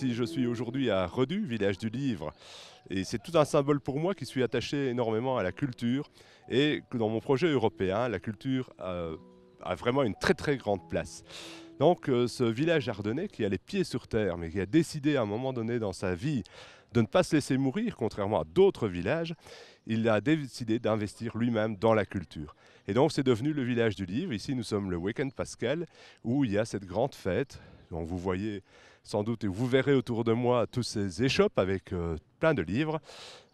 ici je suis aujourd'hui à Redu, village du livre. Et c'est tout un symbole pour moi qui suis attaché énormément à la culture et que dans mon projet européen, la culture a vraiment une très très grande place. Donc ce village ardennais qui a les pieds sur terre mais qui a décidé à un moment donné dans sa vie de ne pas se laisser mourir, contrairement à d'autres villages, il a décidé d'investir lui-même dans la culture. Et donc c'est devenu le village du livre. Ici nous sommes le week-end pascal où il y a cette grande fête. Donc vous voyez sans doute et vous verrez autour de moi tous ces échoppes avec plein de livres.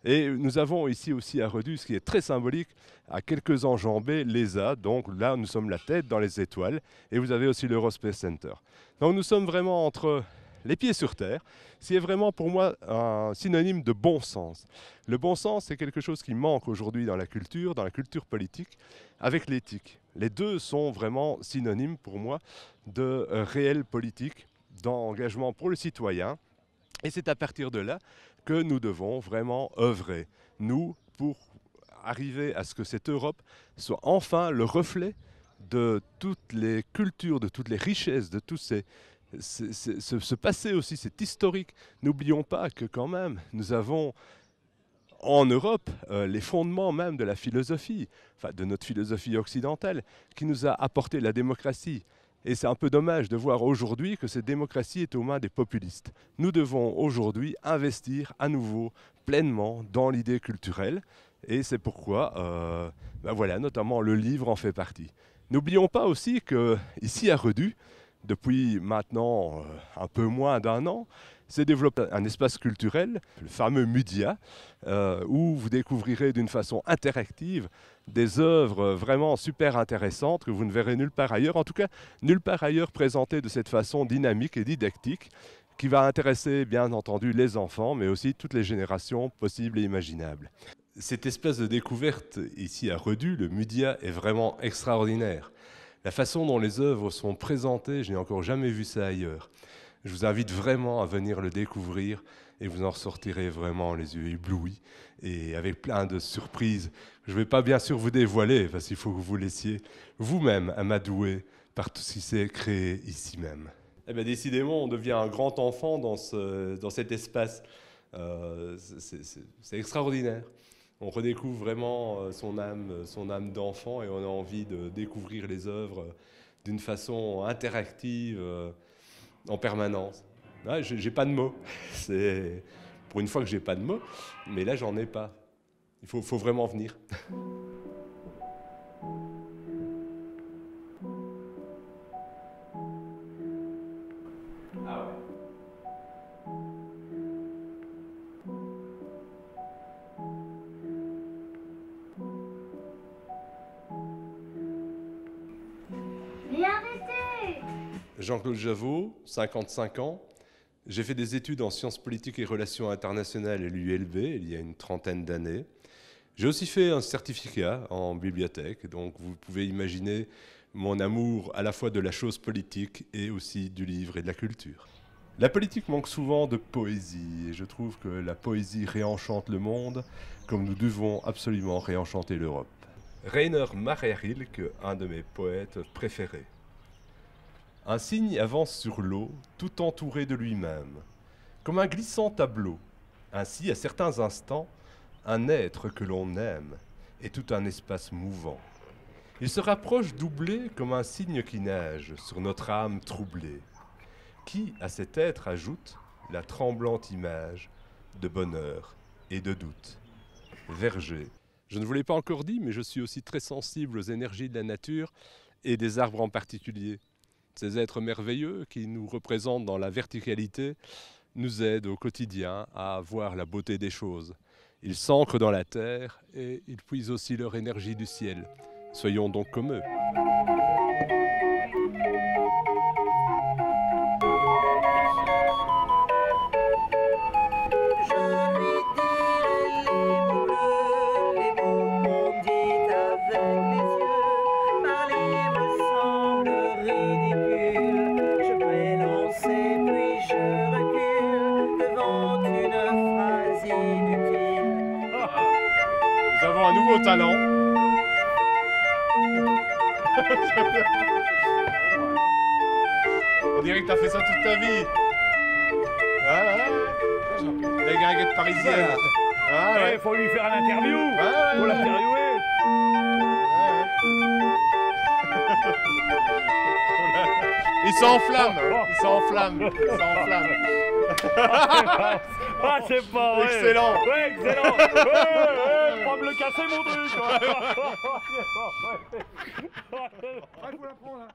Et nous avons ici aussi à Redu, ce qui est très symbolique, à quelques enjambées, l'ESA. Donc là, nous sommes la tête dans les étoiles. Et vous avez aussi l'Eurospace Center. Donc nous sommes vraiment entre les pieds sur terre, ce qui est vraiment pour moi un synonyme de bon sens. Le bon sens, c'est quelque chose qui manque aujourd'hui dans la culture politique, avec l'éthique. Les deux sont vraiment synonymes pour moi de réelle politique, d'engagement pour le citoyen. Et c'est à partir de là que nous devons vraiment œuvrer, nous, pour arriver à ce que cette Europe soit enfin le reflet de toutes les cultures, de toutes les richesses, de tous ce passé aussi, c'est historique. N'oublions pas que quand même, nous avons en Europe les fondements même de la philosophie, enfin de notre philosophie occidentale, qui nous a apporté la démocratie. Et c'est un peu dommage de voir aujourd'hui que cette démocratie est aux mains des populistes. Nous devons aujourd'hui investir à nouveau pleinement dans l'idée culturelle. Et c'est pourquoi, voilà, notamment le livre en fait partie. N'oublions pas aussi qu'ici à Redu, depuis maintenant un peu moins d'un an, s'est développé un espace culturel, le fameux Mudia, où vous découvrirez d'une façon interactive des œuvres vraiment super intéressantes que vous ne verrez nulle part ailleurs, en tout cas nulle part ailleurs présentées de cette façon dynamique et didactique, qui va intéresser bien entendu les enfants, mais aussi toutes les générations possibles et imaginables. Cet espace de découverte ici à Redu, le Mudia, est vraiment extraordinaire. La façon dont les œuvres sont présentées, je n'ai encore jamais vu ça ailleurs. Je vous invite vraiment à venir le découvrir et vous en ressortirez vraiment les yeux éblouis et avec plein de surprises. Je ne vais pas bien sûr vous dévoiler parce qu'il faut que vous laissiez vous-même amadouer par tout ce qui s'est créé ici même. Eh bien, décidément, on devient un grand enfant dans cet espace. C'est extraordinaire. On redécouvre vraiment son âme d'enfant et on a envie de découvrir les œuvres d'une façon interactive en permanence. Ouais, j'ai pas de mots. C'est pour une fois que j'ai pas de mots, mais là j'en ai pas. Il faut vraiment venir. Ah ouais. Mais arrêtez! Jean-Claude Javot, 55 ans. J'ai fait des études en sciences politiques et relations internationales à l'ULB il y a une trentaine d'années. J'ai aussi fait un certificat en bibliothèque, donc vous pouvez imaginer mon amour à la fois de la chose politique et aussi du livre et de la culture. La politique manque souvent de poésie et je trouve que la poésie réenchante le monde comme nous devons absolument réenchanter l'Europe. Rainer Maria Rilke, un de mes poètes préférés. Un cygne avance sur l'eau, tout entouré de lui-même, comme un glissant tableau. Ainsi, à certains instants, un être que l'on aime est tout un espace mouvant. Il se rapproche doublé comme un cygne qui nage sur notre âme troublée, qui, à cet être, ajoute la tremblante image de bonheur et de doute. Verger. Je ne vous l'ai pas encore dit, mais je suis aussi très sensible aux énergies de la nature et des arbres en particulier. Ces êtres merveilleux qui nous représentent dans la verticalité nous aident au quotidien à voir la beauté des choses. Ils s'ancrent dans la terre et ils puisent aussi leur énergie du ciel. Soyons donc comme eux. Nous avons un nouveau talent. On dirait que tu as fait ça toute ta vie. Ah La guinguette parisienne. Ah, Il ouais. faut lui faire une interview. Ouais, Faut ouais. l'interviewer. Il s'enflamme. Il s'enflamme. Il s'enflamme. Ah, c'est pas vrai. Excellent. Ouais, excellent. Ouais, pas me le casser mon truc. Ah, il faut la prendre, hein.